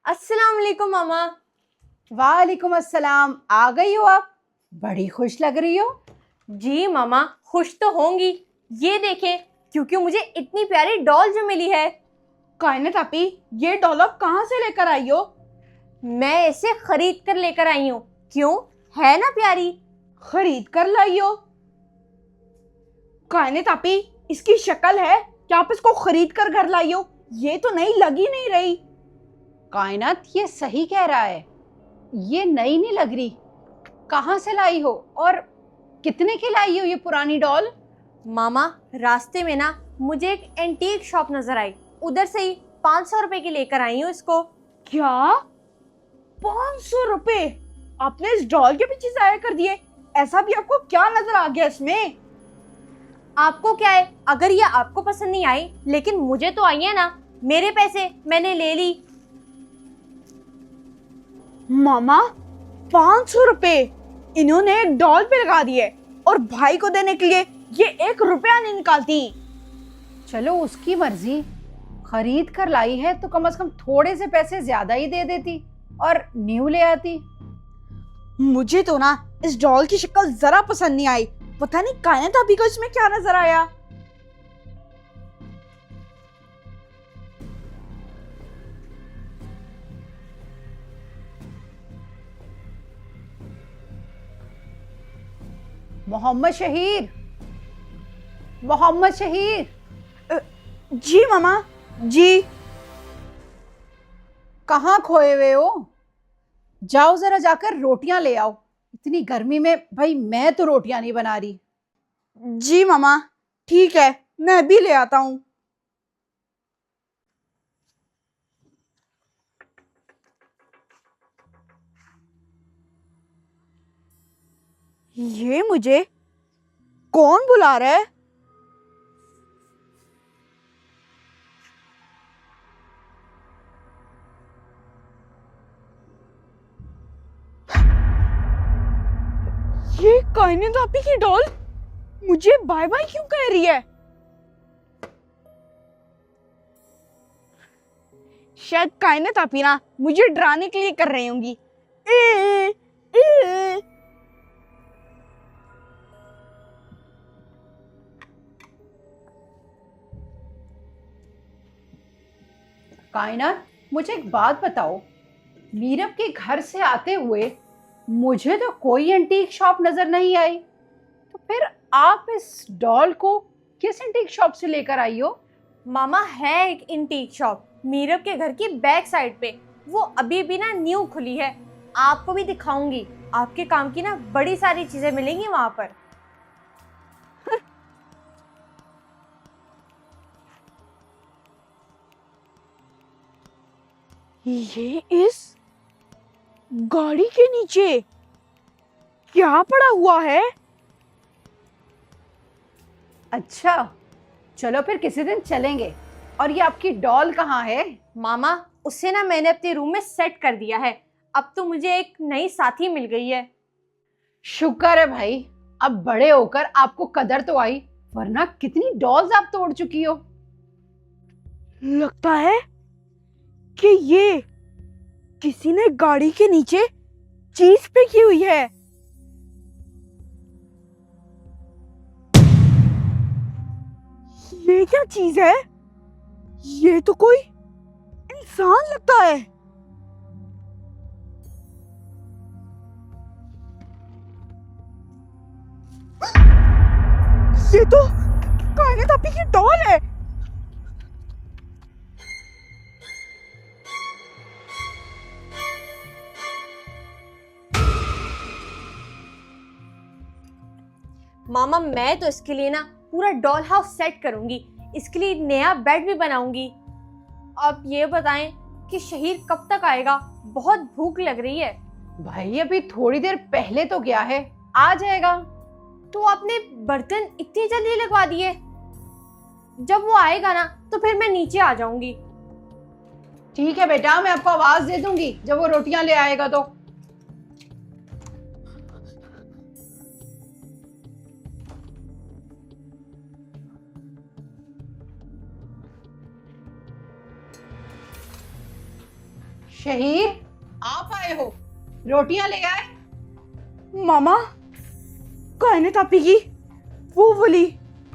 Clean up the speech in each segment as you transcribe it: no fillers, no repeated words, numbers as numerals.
अस्सलाम वालेकुम मामा। वालेकुम अस्सलाम। आ गई हो आप? बड़ी खुश लग रही हो। जी मामा, खुश तो होंगी। ये देखें, क्योंकि मुझे इतनी प्यारी डॉल जो मिली है। कायनात आपी, ये डॉल आप कहाँ से लेकर आई हो? मैं इसे खरीद कर लेकर आई हूँ। क्यों, है ना प्यारी? खरीद कर लाई हो? कायनात आपी, इसकी शक्ल है कि आप इसको खरीद कर घर लाई हो। ये तो नई लग ही नहीं रही। कायनात ये सही कह रहा है, ये नई नहीं लग रही। कहाँ से लाई हो और कितने की लाई हो ये पुरानी डॉल? मामा, रास्ते में ना मुझे एक एंटीक शॉप नजर आई, उधर से ही 500 रुपए की लेकर आई हूँ इसको। क्या 500 रुपए आपने इस डॉल के पीछे जाया कर दिए? ऐसा भी आपको क्या नजर आ गया इसमें? आपको क्या है, अगर ये आपको पसंद नहीं आई, लेकिन मुझे तो आई है ना। मेरे पैसे मैंने ले ली। मामा, 500 रुपए इन्होंने एक डॉल पे लगा दिए और भाई को देने के लिए ये 1 रुपया नहीं निकालती। चलो उसकी मर्जी, खरीद कर लाई है तो कम से कम थोड़े से पैसे ज्यादा ही दे देती और न्यू ले आती। मुझे तो ना इस डॉल की शक्ल जरा पसंद नहीं आई। पता नहीं कायनात अभी को इसमें क्या नजर आया। मोहम्मद शहीर, मोहम्मद शहीर। जी मामा जी। कहाँ खोए हुए हो? जाओ जरा जाकर रोटियां ले आओ। इतनी गर्मी में भाई मैं तो रोटियां नहीं बना रही। जी मामा, ठीक है, मैं भी ले आता हूँ। ये मुझे कौन बुला रहा है? ये कायनात आपी की डॉल मुझे बाय बाय क्यों कह रही है? शायद कायनात आपी ना मुझे डराने के लिए कर रही होंगी। कायनात, मुझे एक बात बताओ, मीरब के घर से आते हुए मुझे तो कोई एंटीक शॉप नजर नहीं आई, तो फिर आप इस डॉल को किस एंटीक शॉप से लेकर आई हो? मामा, है एक एंटीक शॉप मीरब के घर की बैक साइड पे। वो अभी भी ना न्यू खुली है। आपको भी दिखाऊंगी। आपके काम की ना बड़ी सारी चीजें मिलेंगी वहां पर। ये इस गाड़ी के नीचे क्या पड़ा हुआ है? अच्छा, चलो फिर किसी दिन चलेंगे। और ये आपकी डॉल कहाँ है? मामा, उसे ना मैंने अपने रूम में सेट कर दिया है। अब तो मुझे एक नई साथी मिल गई है। शुक्र है भाई, अब बड़े होकर आपको कदर तो आई, वरना कितनी डॉल्स आप तोड़ चुकी हो। लगता है कि ये किसी ने गाड़ी के नीचे चीज फेंकी हुई है। ये क्या चीज है? ये तो कोई इंसान लगता है। ये तो कायनात आपी की डॉल है। मामा, मैं तो इसके लिए ना पूरा डॉल हाउस सेट करूंगी। इसके लिए नया बेड भी बनाऊंगी। आप ये बताएं कि शहीर कब तक आएगा? बहुत भूख लग रही है। भाई अभी थोड़ी देर पहले तो गया है, आ जाएगा। तो आपने बर्तन इतनी जल्दी लगवा दिए? जब वो आएगा ना तो फिर मैं नीचे आ जाऊंगी। ठीक है बेटा, मैं आपको आवाज दे दूंगी जब वो रोटियां ले आएगा तो। शहीर, आप आए हो, रोटियां ले आए। मामा, कायनात आपी की वो वाली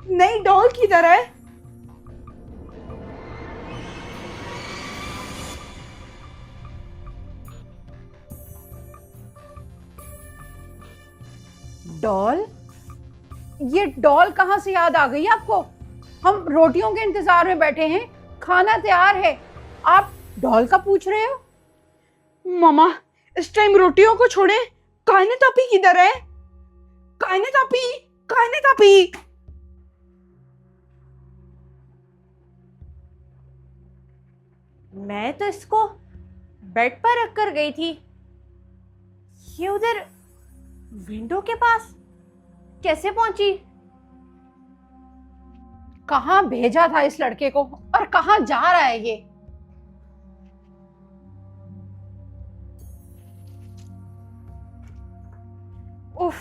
नई डॉल किधर है? डॉल? ये डॉल कहाँ से याद आ गई आपको? हम रोटियों के इंतजार में बैठे हैं, खाना तैयार है, आप डॉल का पूछ रहे हो? मामा, इस टाइम रोटियों को छोड़े, कायनात आपी किधर है? कायनात आपी, कायनात आपी। मैं तो इसको बेड पर रख कर गई थी, ये उधर विंडो के पास कैसे पहुंची? कहाँ भेजा था इस लड़के को और कहाँ जा रहा है ये? उफ,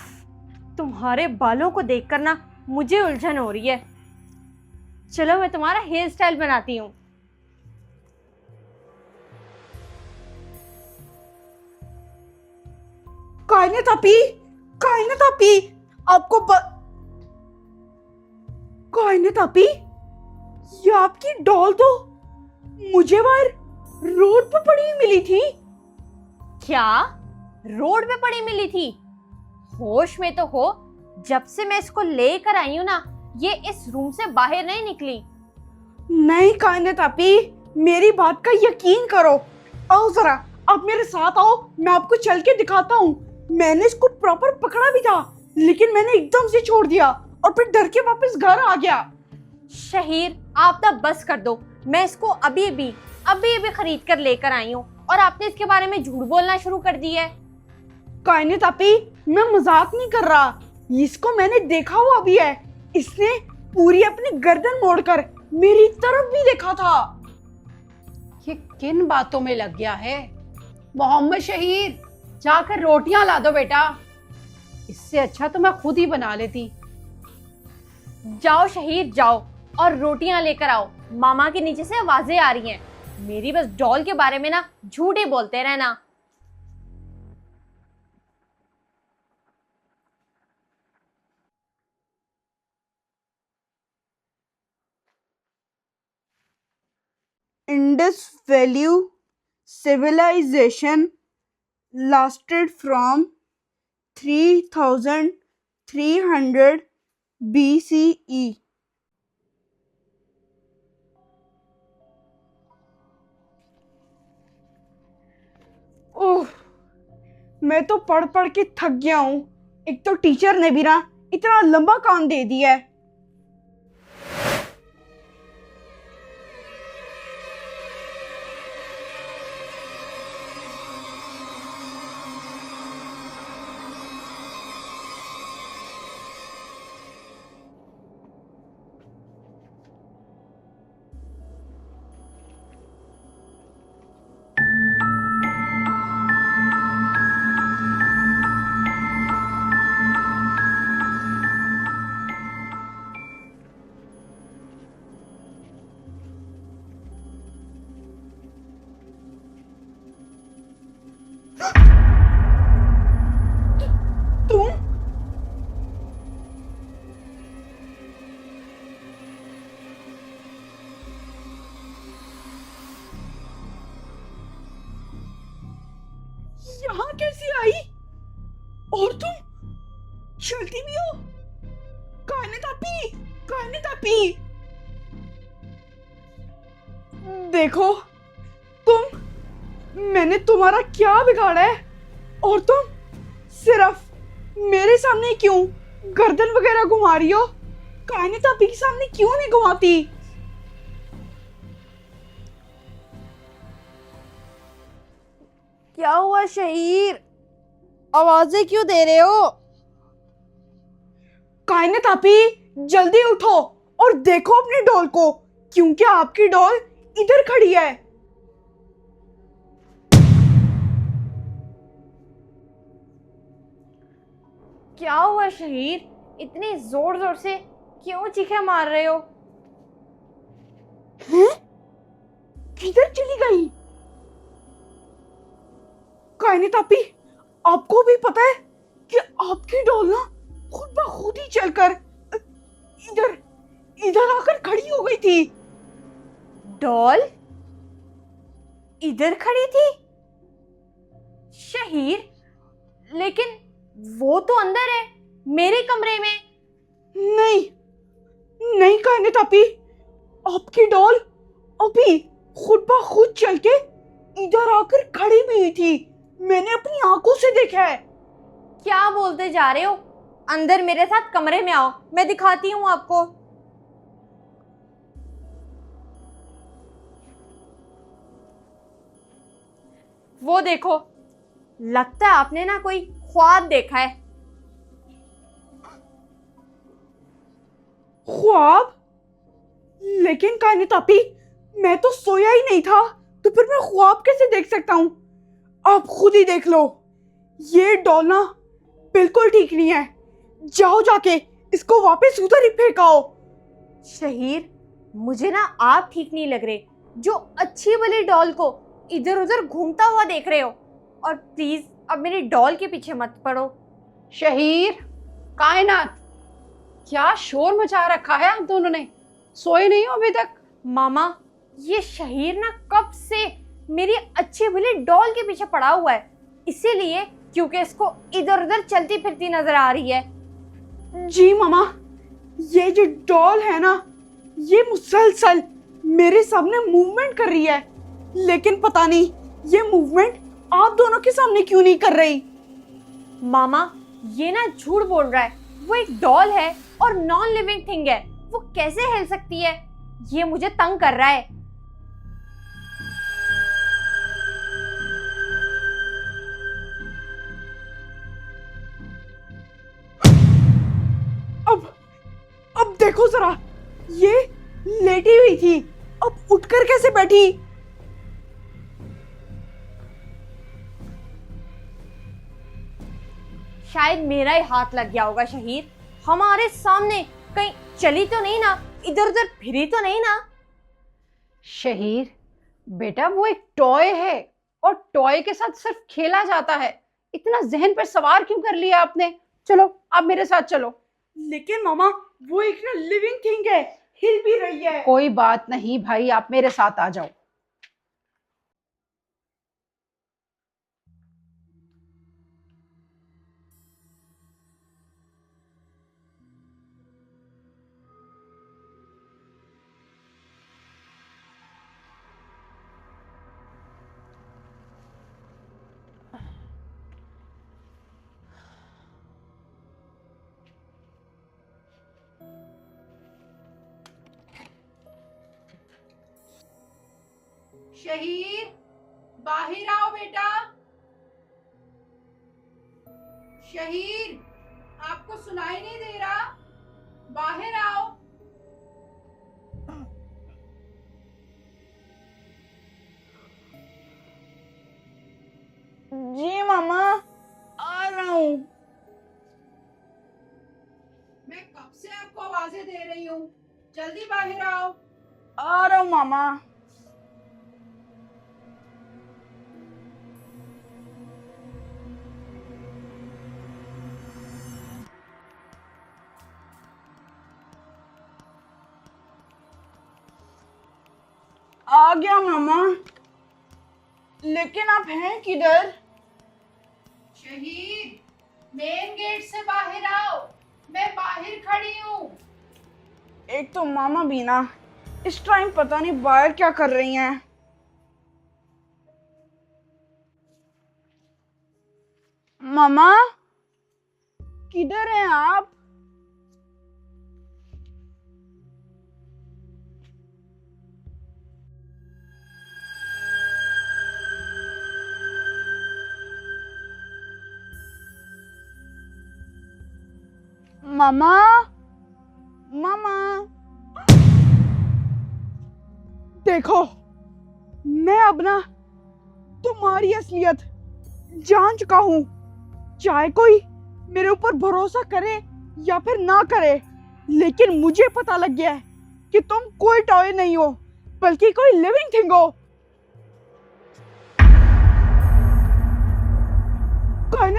तुम्हारे बालों को देखकर ना मुझे उलझन हो रही है। चलो मैं तुम्हारा हेयर स्टाइल बनाती हूँ। कायनात आपी, कायनात आपी, आपको कायनात आपी, ये आपकी डॉल तो मुझे बाहर रोड पे पड़ी मिली थी। क्या रोड पे पड़ी मिली थी? होश में तो हो, जब से मैं इसको लेकर आई हूँ ना, ये इस रूम से बाहर नहीं निकली। नहीं कायनात आपी, मेरी बात का यकीन करो। आओ जरा, आप मेरे साथ आओ, मैं आपको चल के दिखाता हूँ। मैंने इसको प्रॉपर पकड़ा भी था, लेकिन मैंने एकदम से छोड़ दिया और फिर डर के वापस घर आ गया। शहीर, आप तो बस कर दो। मैं इसको अभी अभी खरीद कर लेकर आई हूँ और आपने इसके बारे में झूठ बोलना शुरू कर दिया है। कायनात आपी, मैं मजाक नहीं कर रहा, इसको मैंने देखा हुआ भी है। इसने पूरी अपनी गर्दन मोड़कर मेरी तरफ भी देखा था। ये किन बातों में लग गया है? मोहम्मद शहीर, जाकर रोटियां ला दो बेटा। इससे अच्छा तो मैं खुद ही बना लेती। जाओ शहीर, जाओ और रोटियां लेकर आओ। मामा के नीचे से आवाजें आ रही हैं। मेरी बस डॉल के बारे में ना झूठ ही बोलते रहना। Indus Valley civilization lasted from 3300 BCE. ओह, मैं तो पढ़ पढ़ के थक गया हूँ। एक तो टीचर ने भी ना इतना लंबा काम दे दिया है। तुम यहाँ कैसे आई? और तुम चलती भी हो? कायनात आपी, कायनात आपी, देखो मैंने तुम्हारा क्या बिगाड़ा है? और तुम सिर्फ मेरे सामने क्यों गर्दन वगैरह घुमा रही हो? कायनात आपी के सामने क्यों नहीं घुमाती? क्या हुआ शहीर, आवाजें क्यों दे रहे हो? कायनात आपी, जल्दी उठो और देखो अपनी डॉल को, क्योंकि आपकी डॉल इधर खड़ी है। क्या हुआ शहीर, इतनी जोर जोर से क्यों चीखें मार रहे हो? हैं? किधर चली गई? कायने तापी, आपको भी पता है कि आपकी डॉल ना खुद ब खुद ही चलकर इधर इधर आकर खड़ी हो गई थी। डॉल इधर खड़ी थी? शहीर, लेकिन वो तो अंदर है, मेरे कमरे में। नहीं नहीं कायने तापी, आपकी डॉल अभी खुद ब खुद चल के इधर आकर खड़ी भी हुई थी। मैंने अपनी आंखों से देखा है। क्या बोलते जा रहे हो? अंदर मेरे साथ कमरे में आओ, मैं दिखाती हूँ आपको। वो देखो, लगता है आपने ना कोई ख्वाब देखा है। ख्वाब? लेकिन कायने तापी, मैं तो सोया ही नहीं था, तो फिर मैं ख्वाब कैसे देख सकता हूँ? आप खुद ही देख लो, ये डॉल ना बिल्कुल ठीक नहीं है। जाओ जाके इसको वापस उधर ही फेंकाओ। शहीर, मुझे ना आप ठीक नहीं लग रहे, जो अच्छी वाली डॉल को इधर उधर घूमता हुआ देख रहे हो। और प्लीज अब मेरी डॉल के पीछे मत पड़ो। शहीर, कायनात, क्या शोर मचा रखा है आप दोनों ने? सोए नहीं हो अभी तक? मामा, ये शहीर ना कब से मेरी अच्छी भली डॉल के पीछे पड़ा हुआ है, इसीलिए क्योंकि इसको इधर उधर चलती फिरती नजर आ रही है। जी मामा, ये जो डॉल है ना, ये मुसलसल मेरे सामने मूवमेंट कर रही है, लेकिन पता नहीं ये मूवमेंट आप दोनों के सामने क्यों नहीं कर रही। मामा, ये ना झूठ बोल रहा है। वो एक डॉल है और नॉन लिविंग थिंग है, वो कैसे हिल सकती है? ये मुझे तंग कर रहा है। अब देखो जरा, ये लेटी हुई थी, अब उठकर कैसे बैठी? शायद मेरा ही हाथ लग गया होगा। शहीर, हमारे सामने कहीं चली तो नहीं ना, इधर उधर फिरी तो नहीं ना? शहीर बेटा, वो एक टॉय है और टॉय के साथ सिर्फ खेला जाता है। इतना जहन पर सवार क्यों कर लिया आपने? चलो आप मेरे साथ चलो। लेकिन मामा, वो एक ना लिविंग थिंग है, हिल भी रही है। कोई बात नहीं भाई, आप मेरे साथ आ जाओ। शहीर, बाहर आओ बेटा। शहीर, आपको सुनाई नहीं दे रहा? बाहर आओ। जी मामा, आ रहा हूँ। मैं कब से आपको आवाजें दे रही हूँ, जल्दी बाहर आओ। आ रहा हूँ मामा। आ गया मामा, लेकिन आप हैं किधर? शहीद, मेन गेट से बाहर आओ, मैं बाहर खड़ी हूँ। एक तो मामा भी ना इस टाइम पता नहीं बाहर क्या कर रही हैं। मामा, किधर हैं आप? मामा, मामा, देखो, मैं अब ना तुम्हारी असलियत जान चुका हूँ। चाहे कोई मेरे ऊपर भरोसा करे या फिर ना करे, लेकिन मुझे पता लग गया है कि तुम कोई टॉय नहीं हो, बल्कि कोई लिविंग थिंग हो।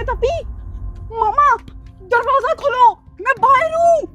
तपी। मामा दरवाजा खोलो, मैं बाहर हूँ।